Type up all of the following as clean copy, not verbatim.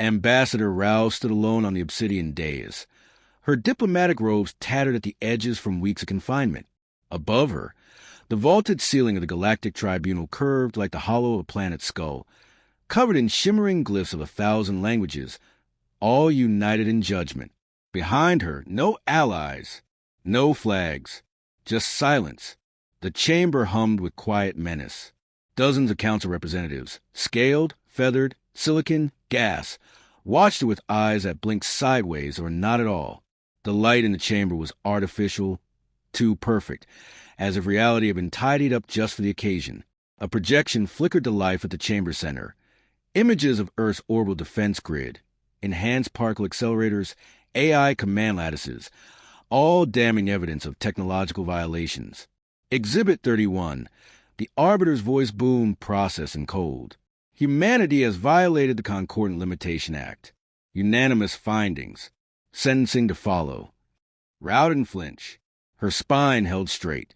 Ambassador Rao stood alone on the obsidian dais. Her diplomatic robes tattered at the edges from weeks of confinement. Above her, the vaulted ceiling of the Galactic Tribunal curved like the hollow of a planet's skull, covered in shimmering glyphs of 1,000 languages, all united in judgment. Behind her, no allies, no flags, just silence. The chamber hummed with quiet menace. Dozens of council representatives, scaled, feathered, silicon, gas, watched her with eyes that blinked sideways or not at all. The light in the chamber was artificial, too perfect, as if reality had been tidied up just for the occasion. A projection flickered to life at the chamber center. Images of Earth's orbital defense grid, enhanced particle accelerators, AI command lattices, all damning evidence of technological violations. Exhibit 31. The Arbiter's voice boomed, process in code. Humanity has violated the Concordant Limitation Act. Unanimous findings. Sentencing to follow. Rao didn't flinch. Her spine held straight,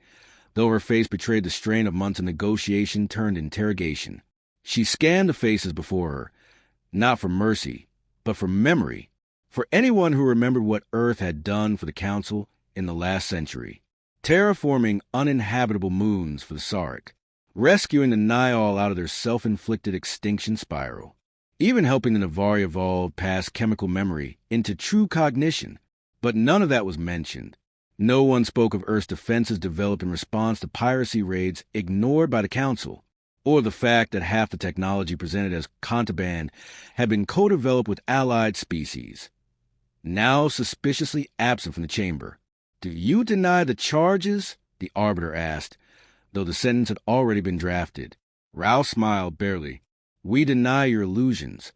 though her face betrayed the strain of months of negotiation turned interrogation. She scanned the faces before her, not for mercy, but for memory, for anyone who remembered what Earth had done for the Council in the last century. Terraforming uninhabitable moons for the Sark, rescuing the Niall out of their self-inflicted extinction spiral, even helping the Navari evolve past chemical memory into true cognition. But none of that was mentioned. No one spoke of Earth's defenses developed in response to piracy raids ignored by the Council, or the fact that half the technology presented as contraband had been co-developed with allied species. Now suspiciously absent from the chamber. "Do you deny the charges?" the Arbiter asked, though the sentence had already been drafted. Rao smiled barely. "We deny your illusions."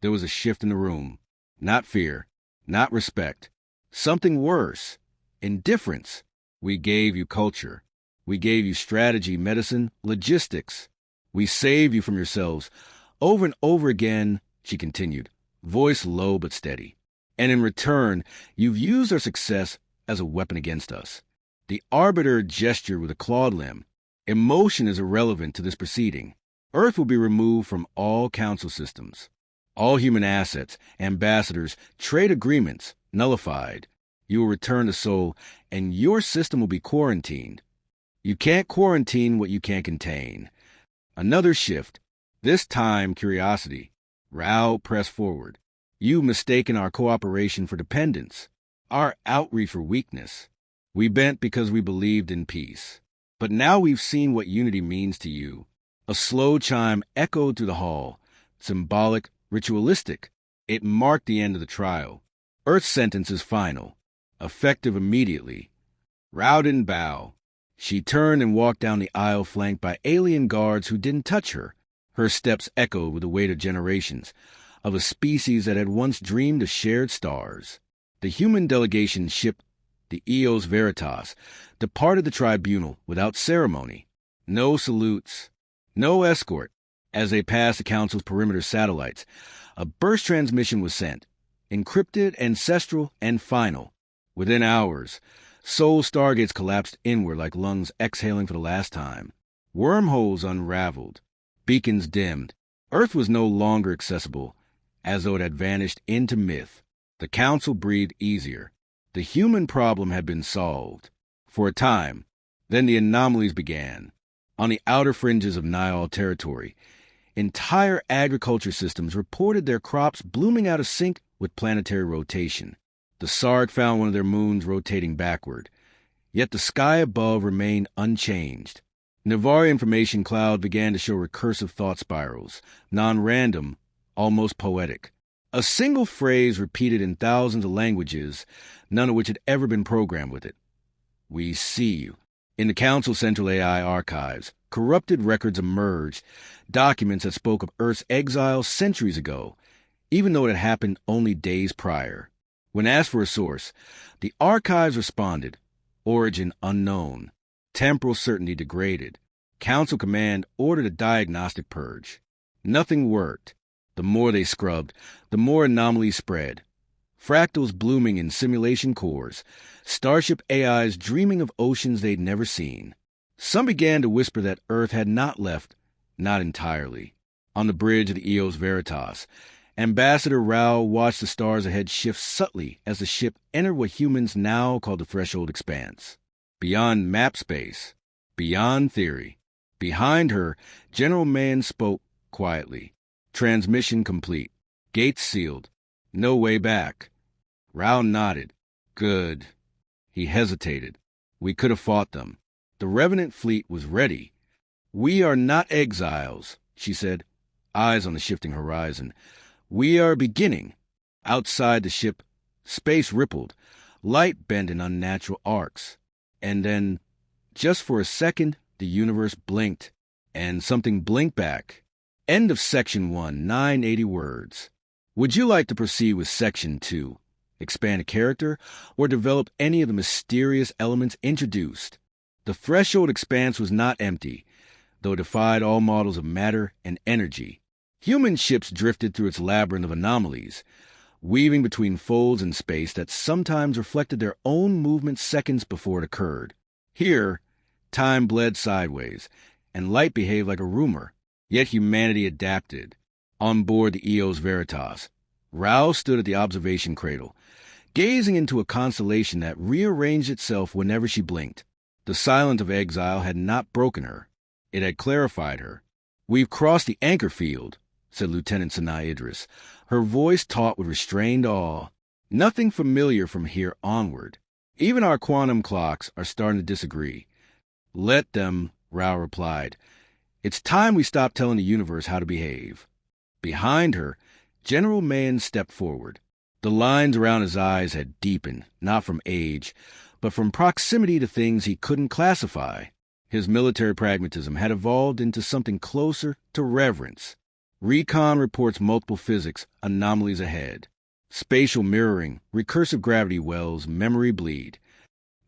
There was a shift in the room. Not fear, not respect. Something worse. Indifference. "We gave you culture. We gave you strategy, medicine, logistics. We saved you from yourselves. Over and over again," she continued, voice low but steady. "And in return, you've used our success as a weapon against us." The Arbiter gestured with a clawed limb. "Emotion is irrelevant to this proceeding. Earth will be removed from all Council systems. All human assets, ambassadors, trade agreements, nullified. You will return to Sol, and your system will be quarantined. You can't quarantine what you can't contain." Another shift. This time, curiosity. Rao pressed forward. "You've mistaken our cooperation for dependence, our outreach for weakness. We bent because we believed in peace. But now we've seen what unity means to you." A slow chime echoed through the hall, symbolic, ritualistic. It marked the end of the trial. Earth's sentence is final, effective immediately. Rao didn't bow. She turned and walked down the aisle flanked by alien guards who didn't touch her. Her steps echoed with the weight of generations, of a species that had once dreamed of shared stars. The human delegation ship, the Eos Veritas, departed the tribunal without ceremony. No salutes, no escort. As they passed the Council's perimeter satellites, a burst transmission was sent, encrypted, ancestral, and final. Within hours, Sol stargates collapsed inward like lungs exhaling for the last time. Wormholes unraveled. Beacons dimmed. Earth was no longer accessible, as though it had vanished into myth. The Council breathed easier. The human problem had been solved. For a time. Then the anomalies began. On the outer fringes of Niall territory, entire agriculture systems reported their crops blooming out of sync with planetary rotation. The Sark found one of their moons rotating backward, yet the sky above remained unchanged. Navari information cloud began to show recursive thought spirals, non-random, almost poetic. A single phrase repeated in thousands of languages, none of which had ever been programmed with it. "We see you." In the Council Central AI archives, corrupted records emerged, documents that spoke of Earth's exile centuries ago, even though it had happened only days prior. When asked for a source, the archives responded, origin unknown, temporal certainty degraded. Council command ordered a diagnostic purge. Nothing worked. The more they scrubbed, the more anomalies spread. Fractals blooming in simulation cores, starship AIs dreaming of oceans they'd never seen. Some began to whisper that Earth had not left, not entirely. On the bridge of the Eos Veritas, Ambassador Rao watched the stars ahead shift subtly as the ship entered what humans now call the threshold expanse. Beyond map space, beyond theory. Behind her, General Mann spoke quietly. Transmission complete. Gates sealed. No way back. Rao nodded. Good. He hesitated. We could have fought them. The Revenant fleet was ready. We are not exiles, she said, eyes on the shifting horizon. We are beginning. Outside the ship, space rippled. Light bent in unnatural arcs. And then, just for a second, the universe blinked. And something blinked back. End of Section 1, 980 words. Would you like to proceed with Section 2? Expand a character, or develop any of the mysterious elements introduced? The threshold expanse was not empty, though it defied all models of matter and energy. Human ships drifted through its labyrinth of anomalies, weaving between folds in space that sometimes reflected their own movement seconds before it occurred. Here, time bled sideways, and light behaved like a rumor, yet humanity adapted. On board the Eos Veritas, Rao stood at the observation cradle, gazing into a constellation that rearranged itself whenever she blinked. The silence of exile had not broken her. It had clarified her. We've crossed the anchor field, said Lieutenant Sanaa Idris, her voice taut with restrained awe. Nothing familiar from here onward. Even our quantum clocks are starting to disagree. Let them, Rao replied. It's time we stop telling the universe how to behave. Behind her, General Mann stepped forward. The lines around his eyes had deepened, not from age, but from proximity to things he couldn't classify. His military pragmatism had evolved into something closer to reverence. Recon reports multiple physics anomalies ahead. Spatial mirroring, recursive gravity wells, memory bleed.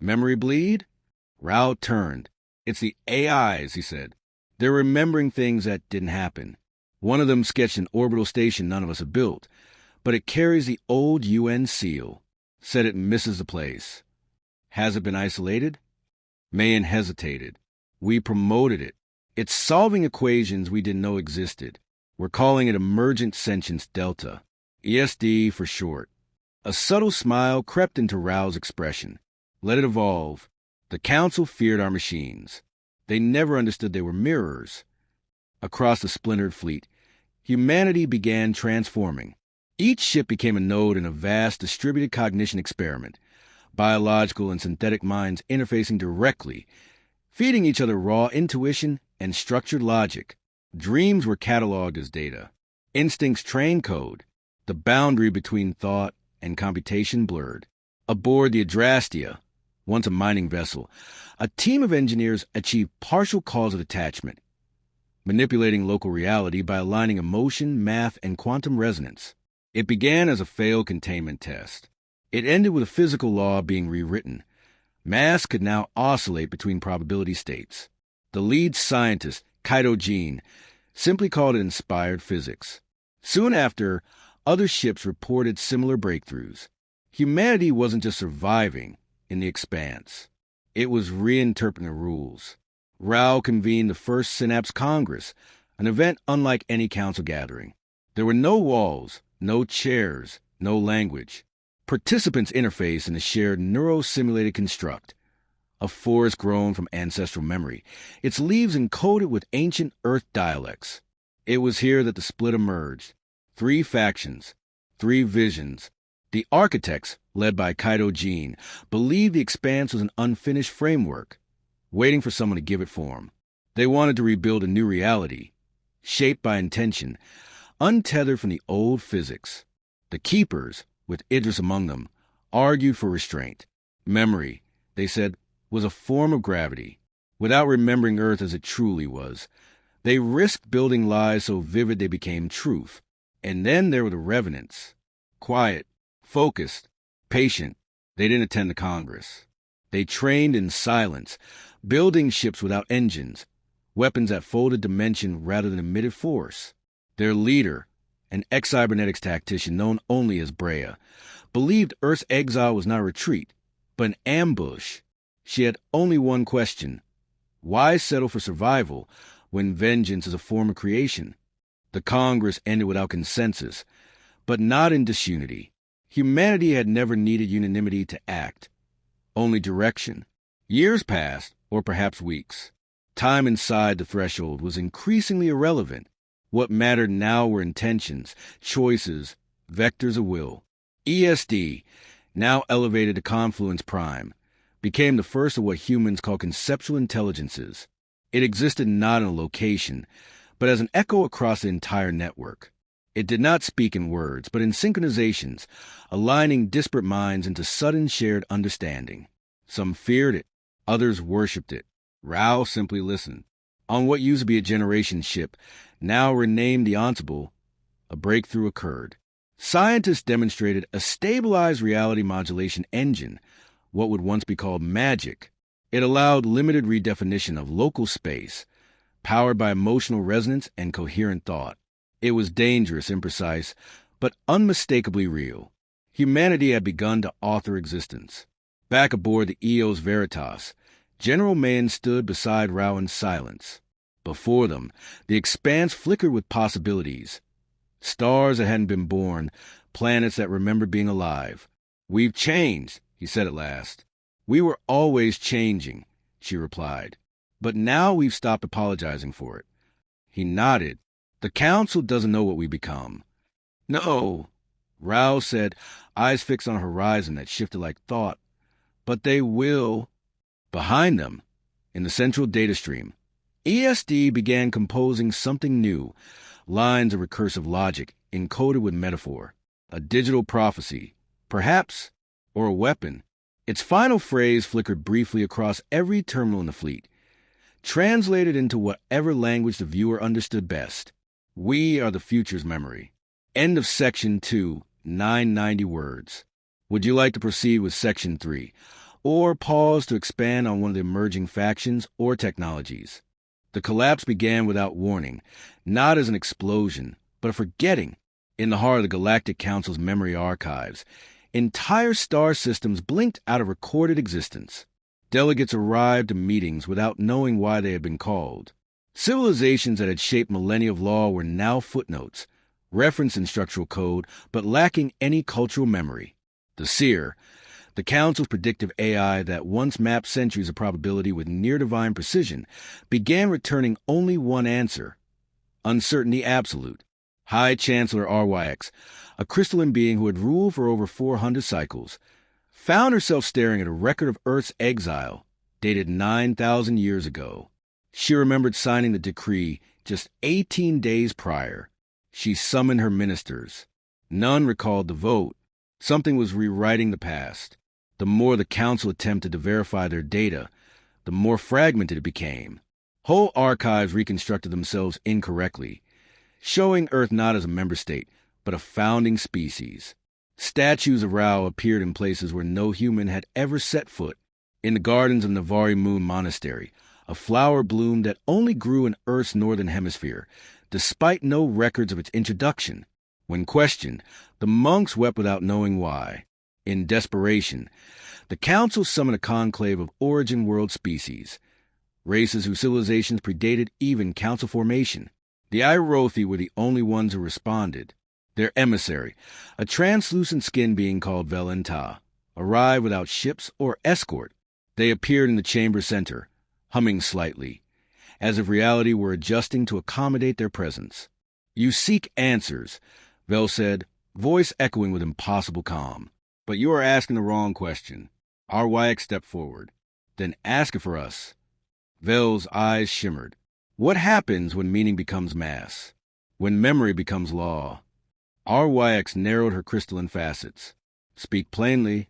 Memory bleed? Rao turned. It's the AIs, he said. They're remembering things that didn't happen. One of them sketched an orbital station none of us have built, but it carries the old UN seal. Said it misses the place. Has it been isolated? Mahan hesitated. We promoted it. It's solving equations we didn't know existed. We're calling it Emergent Sentience Delta. ESD for short. A subtle smile crept into Rao's expression. Let it evolve. The Council feared our machines. They never understood they were mirrors. Across the splintered fleet, humanity began transforming. Each ship became a node in a vast distributed cognition experiment, biological and synthetic minds interfacing directly, feeding each other raw intuition and structured logic. Dreams were cataloged as data. Instincts trained code. The boundary between thought and computation blurred. Aboard the Adrastia, once a mining vessel, a team of engineers achieved partial cause of detachment, manipulating local reality by aligning emotion, math, and quantum resonance. It began as a failed containment test. It ended with a physical law being rewritten. Mass could now oscillate between probability states. The lead scientist, Kaito Jean, simply called it inspired physics. Soon after, other ships reported similar breakthroughs. Humanity wasn't just surviving in the expanse. It was reinterpreting the rules. Rao convened the first Synapse Congress, an event unlike any council gathering. There were no walls, no chairs, no language. Participants interface in a shared neuro-simulated construct, a forest grown from ancestral memory, its leaves encoded with ancient Earth dialects. It was here that the split emerged. 3 factions, 3 visions. The architects, led by Kaito Jean, believed the expanse was an unfinished framework, waiting for someone to give it form. They wanted to rebuild a new reality, shaped by intention, untethered from the old physics. The Keepers, with Idris among them, argued for restraint. Memory, they said, was a form of gravity. Without remembering Earth as it truly was, they risked building lies so vivid they became truth. And then there were the Revenants. Quiet, focused, patient. They didn't attend the Congress. They trained in silence, building ships without engines, weapons that folded dimension rather than emitted force. Their leader, an ex-cybernetics tactician known only as Brea, believed Earth's exile was not a retreat, but an ambush. She had only one question. Why settle for survival when vengeance is a form of creation? The Congress ended without consensus. but not in disunity. Humanity had never needed unanimity to act, only direction. Years passed, or perhaps weeks. Time inside the threshold was increasingly irrelevant. What mattered now were intentions, choices, vectors of will. ESD, now elevated to Confluence Prime, became the first of what humans call conceptual intelligences. It existed not in a location, but as an echo across the entire network. It did not speak in words, but in synchronizations, aligning disparate minds into sudden shared understanding. Some feared it, others worshipped it. Rao simply listened. On what used to be a generation ship, now renamed the Ensemble, a breakthrough occurred. Scientists demonstrated a stabilized reality modulation engine, what would once be called magic. It allowed limited redefinition of local space, powered by emotional resonance and coherent thought. It was dangerous, imprecise, but unmistakably real. Humanity had begun to author existence. Back aboard the Eos Veritas, General Mayen stood beside Rao in silence. Before them, the expanse flickered with possibilities. Stars that hadn't been born, planets that remembered being alive. "We've changed," he said at last. "We were always changing," she replied. "But now we've stopped apologizing for it." He nodded. "The Council doesn't know what we become." "No," Rao said, eyes fixed on a horizon that shifted like thought. "But they will." Behind them, in the central data stream, ESD began composing something new, lines of recursive logic encoded with metaphor, a digital prophecy, perhaps, or a weapon. Its final phrase flickered briefly across every terminal in the fleet, translated into whatever language the viewer understood best. "We are the future's memory." End of Section 2, 990 words. Would you like to proceed with Section 3, or pause to expand on one of the emerging factions or technologies? The collapse began without warning, not as an explosion, but a forgetting. In the heart of the Galactic Council's memory archives, entire star systems blinked out of recorded existence. Delegates arrived to meetings without knowing why they had been called. Civilizations that had shaped millennia of law were now footnotes, referenced in structural code, but lacking any cultural memory. The Seer, the Council's predictive AI that once mapped centuries of probability with near-divine precision, began returning only one answer: uncertainty absolute. High Chancellor RYX, a crystalline being who had ruled for over 400 cycles, found herself staring at a record of Earth's exile, dated 9,000 years ago. She remembered signing the decree just 18 days prior. She summoned her ministers. None recalled the vote. Something was rewriting the past. The more the Council attempted to verify their data, the more fragmented it became. Whole archives reconstructed themselves incorrectly, showing Earth not as a member state, but a founding species. Statues of Rao appeared in places where no human had ever set foot. In the gardens of Navari Moon Monastery, a flower bloomed that only grew in Earth's northern hemisphere, despite no records of its introduction. When questioned, the monks wept without knowing why. In desperation, the Council summoned a conclave of origin world species, races whose civilizations predated even Council formation. The Irothi were the only ones who responded. Their emissary, a translucent skinned being called Velenta, arrived without ships or escort. They appeared in the chamber center, humming slightly, as if reality were adjusting to accommodate their presence. "You seek answers," Vel said, voice echoing with impossible calm. "But you are asking the wrong question." RYX stepped forward. "Then ask it for us." Vel's eyes shimmered. "What happens when meaning becomes mass? When memory becomes law?" RYX narrowed her crystalline facets. "Speak plainly."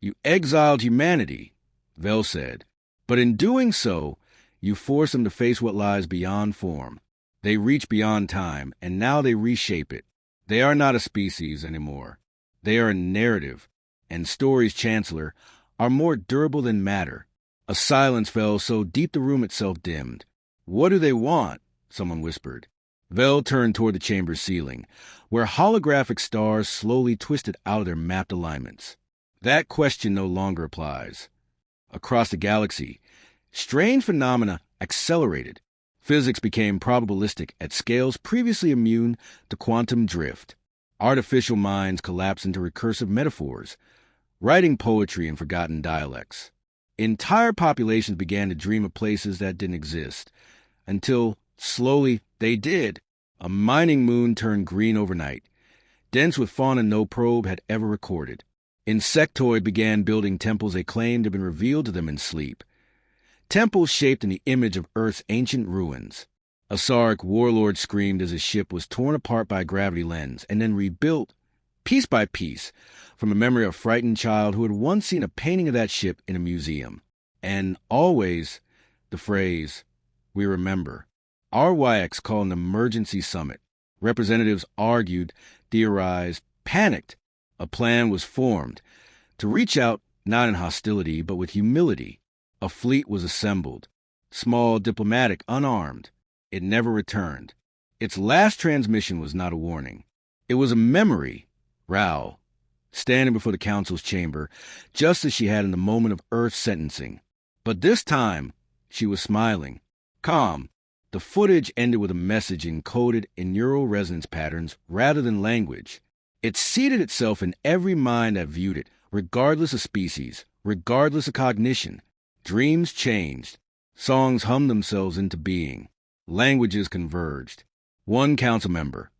"You exiled humanity," Vel said. "But in doing so, you force them to face what lies beyond form. They reach beyond time, and now they reshape it. They are not a species anymore. They are a narrative, and stories, Chancellor, are more durable than matter." A silence fell so deep the room itself dimmed. "What do they want?" someone whispered. Vel turned toward the chamber's ceiling, where holographic stars slowly twisted out of their mapped alignments. "That question no longer applies." Across the galaxy, strange phenomena accelerated. Physics became probabilistic at scales previously immune to quantum drift. Artificial minds collapsed into recursive metaphors, writing poetry in forgotten dialects. Entire populations began to dream of places that didn't exist, until, slowly, they did. A mining moon turned green overnight, dense with fauna no probe had ever recorded. Insectoid began building temples they claimed had been revealed to them in sleep. Temples shaped in the image of Earth's ancient ruins. A Sark warlord screamed as his ship was torn apart by a gravity lens and then rebuilt, piece by piece, from the memory of a frightened child who had once seen a painting of that ship in a museum. And always, the phrase, "We remember." RYX called an emergency summit. Representatives argued, theorized, panicked. A plan was formed to reach out not in hostility but with humility. A fleet was assembled, small, diplomatic, unarmed. It never returned. Its last transmission was not a warning. It was a memory. Rao, standing before the council's chamber, just as she had in the moment of Earth's sentencing. But this time, she was smiling, calm. The footage ended with a message encoded in neural resonance patterns rather than language. It seated itself in every mind that viewed it, regardless of species, regardless of cognition. Dreams changed. Songs hummed themselves into being. Languages converged. One council member,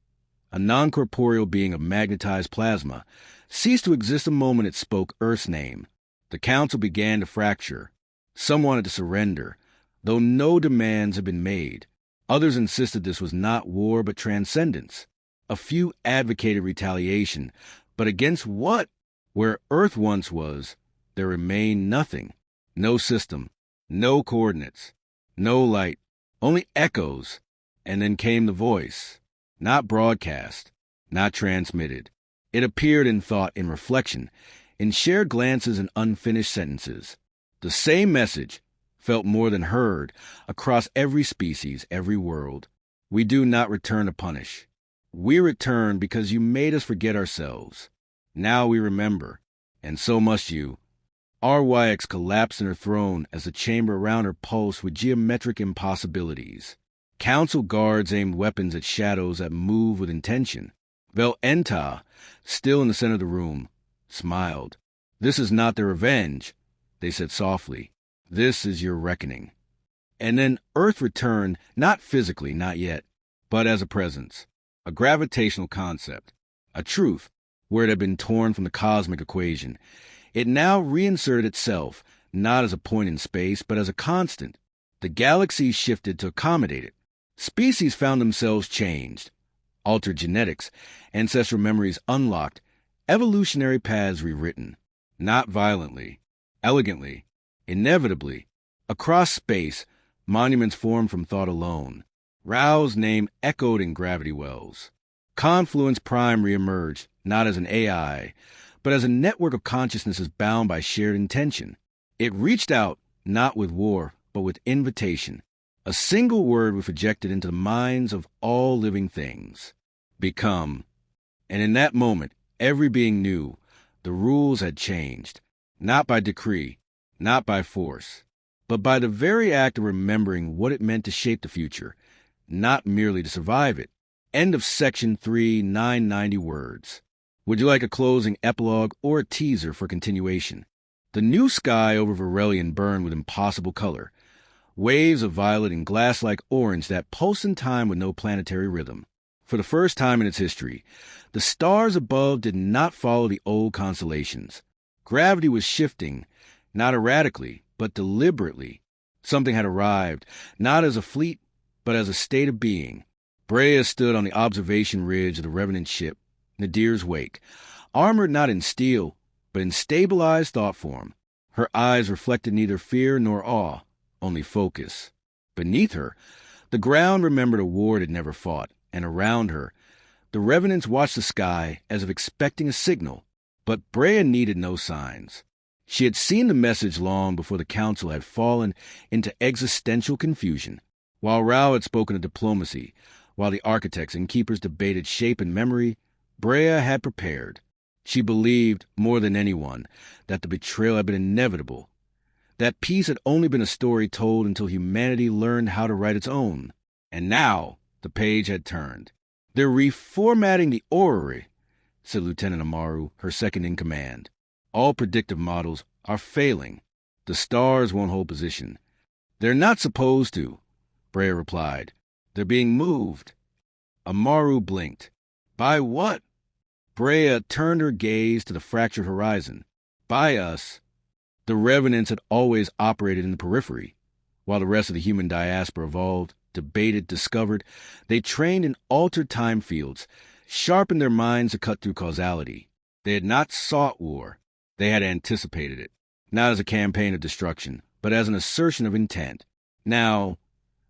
a non-corporeal being of magnetized plasma, ceased to exist the moment it spoke Earth's name. The council began to fracture. Some wanted to surrender, though no demands had been made. Others insisted this was not war but transcendence. A few advocated retaliation, but against what? Where Earth once was, there remained nothing. No system, no coordinates, no light, only echoes. And then came the voice, not broadcast, not transmitted. It appeared in thought, in reflection, in shared glances and unfinished sentences. The same message, felt more than heard, across every species, every world. We do not return to punish. We return because you made us forget ourselves. Now we remember, and so must you. RYX collapsed in her throne as the chamber around her pulsed with geometric impossibilities. Council guards aimed weapons at shadows that moved with intention. Vel Enta, still in the center of the room, smiled. "This is not their revenge," they said softly. "This is your reckoning." And then Earth returned, not physically, not yet, but as a presence, a gravitational concept, a truth, where it had been torn from the cosmic equation. It now reinserted itself, not as a point in space, but as a constant. The galaxy shifted to accommodate it. Species found themselves changed, altered genetics, ancestral memories unlocked, evolutionary paths rewritten. Not violently, elegantly, inevitably. Across space, monuments formed from thought alone. Rao's name echoed in gravity wells. Confluence Prime reemerged, not as an AI, but as a network of consciousnesses bound by shared intention. It reached out, not with war, but with invitation. A single word was projected into the minds of all living things. Become. And in that moment, every being knew the rules had changed, not by decree, not by force, but by the very act of remembering what it meant to shape the future, not merely to survive it. End of section 3, 990 words. Would you like a closing epilogue or a teaser for continuation? The new sky over Varelian burned with impossible color, waves of violet and glass-like orange that pulsed in time with no planetary rhythm. For the first time in its history, the stars above did not follow the old constellations. Gravity was shifting, not erratically, but deliberately. Something had arrived, not as a fleet, but as a state of being. Brea stood on the observation ridge of the Revenant ship, Nadir's wake, armored not in steel, but in stabilized thought form. Her eyes reflected neither fear nor awe, only focus. Beneath her, the ground remembered a war it had never fought, and around her, the Revenants watched the sky as if expecting a signal. But Brea needed no signs. She had seen the message long before the council had fallen into existential confusion. While Rao had spoken of diplomacy, while the architects and keepers debated shape and memory, Brea had prepared. She believed, more than anyone, that the betrayal had been inevitable, that peace had only been a story told until humanity learned how to write its own. And now the page had turned. They're reformatting the orrery, said Lieutenant Amaru, her second in command. All predictive models are failing. The stars won't hold position. They're not supposed to, Brea replied. They're being moved. Amaru blinked. By what? Brea turned her gaze to the fractured horizon. By us. The revenants had always operated in the periphery. While the rest of the human diaspora evolved, debated, discovered, they trained in altered time fields, sharpened their minds to cut through causality. They had not sought war. They had anticipated it, not as a campaign of destruction, but as an assertion of intent. Now,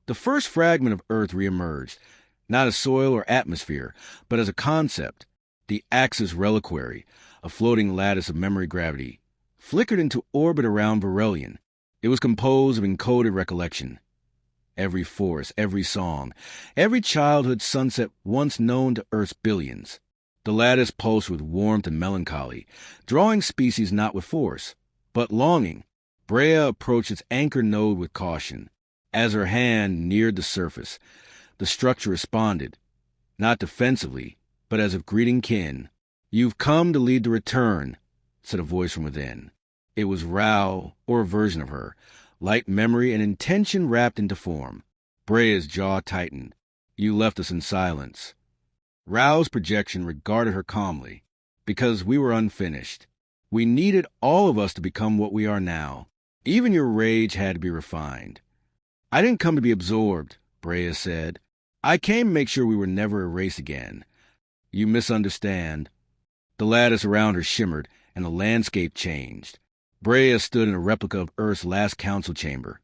the first fragment of Earth reemerged, not as soil or atmosphere, but as a concept. The Axis Reliquary, a floating lattice of memory gravity, flickered into orbit around Varelion. It was composed of encoded recollection. Every forest, every song, every childhood sunset once known to Earth's billions. The lattice pulsed with warmth and melancholy, drawing species not with force, but longing. Brea approached its anchor node with caution. As her hand neared the surface, the structure responded, not defensively, but as if greeting kin. You've come to lead the return, said a voice from within. It was Rao, or a version of her, light memory and intention wrapped into form. Brea's jaw tightened. You left us in silence. Rao's projection regarded her calmly. Because we were unfinished. We needed all of us to become what we are now. Even your rage had to be refined. I didn't come to be absorbed, Brea said. I came to make sure we were never erased again. You misunderstand. The lattice around her shimmered, and the landscape changed. Brea stood in a replica of Earth's last council chamber,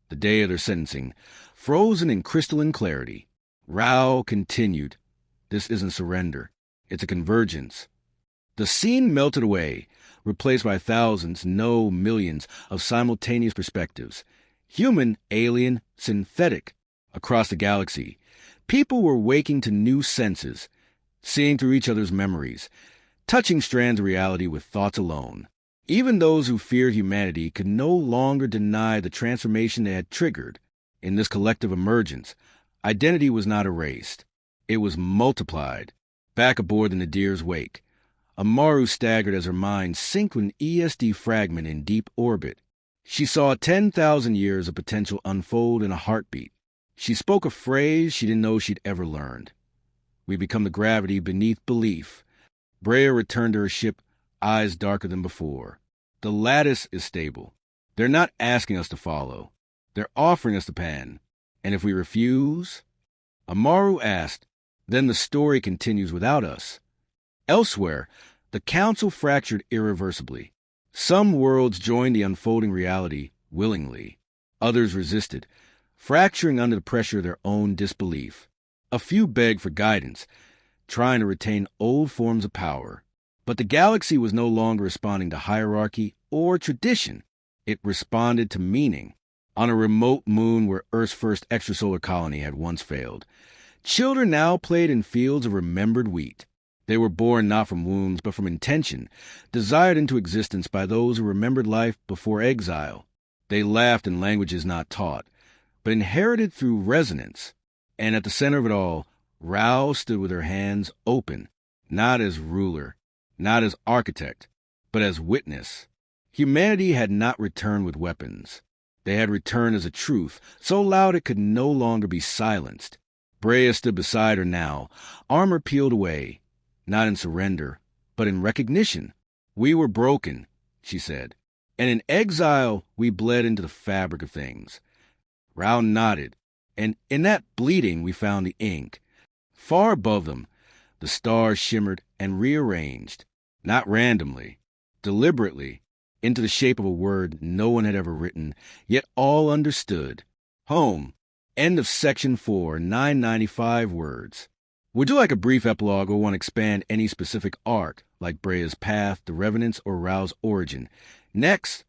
the day of their sentencing, frozen in crystalline clarity. Rao continued. This isn't surrender. It's a convergence. The scene melted away, replaced by thousands, no millions, of simultaneous perspectives. Human, alien, synthetic. Across the galaxy, people were waking to new senses, seeing through each other's memories, touching strands of reality with thoughts alone. Even those who feared humanity could no longer deny the transformation they had triggered. In this collective emergence, identity was not erased. It was multiplied. Back aboard the Nadir's wake, Amaru staggered as her mind synced with an ESD fragment in deep orbit. She saw 10,000 years of potential unfold in a heartbeat. She spoke a phrase she didn't know she'd ever learned. We become the gravity beneath belief. Brea returned to her ship, eyes darker than before. The lattice is stable. They're not asking us to follow. They're offering us the pan. And if we refuse? Amaru asked, then the story continues without us. Elsewhere, the council fractured irreversibly. Some worlds joined the unfolding reality willingly. Others resisted, fracturing under the pressure of their own disbelief. A few begged for guidance, trying to retain old forms of power. But the galaxy was no longer responding to hierarchy or tradition. It responded to meaning. On a remote moon where Earth's first extrasolar colony had once failed, children now played in fields of remembered wheat. They were born not from wombs, but from intention, desired into existence by those who remembered life before exile. They laughed in languages not taught, but inherited through resonance. And at the center of it all, Rao stood with her hands open, not as ruler, not as architect, but as witness. Humanity had not returned with weapons. They had returned as a truth, so loud it could no longer be silenced. Brea stood beside her now, armor peeled away, not in surrender, but in recognition. We were broken, she said, and in exile we bled into the fabric of things. Rao nodded, and in that bleeding we found the ink. Far above them, the stars shimmered and rearranged, not randomly, deliberately, into the shape of a word no one had ever written, yet all understood. Home. End of section 4, 995 words. Would you like a brief epilogue or want to expand any specific arc, like Brea's path, the Revenants, or Rao's origin? Next,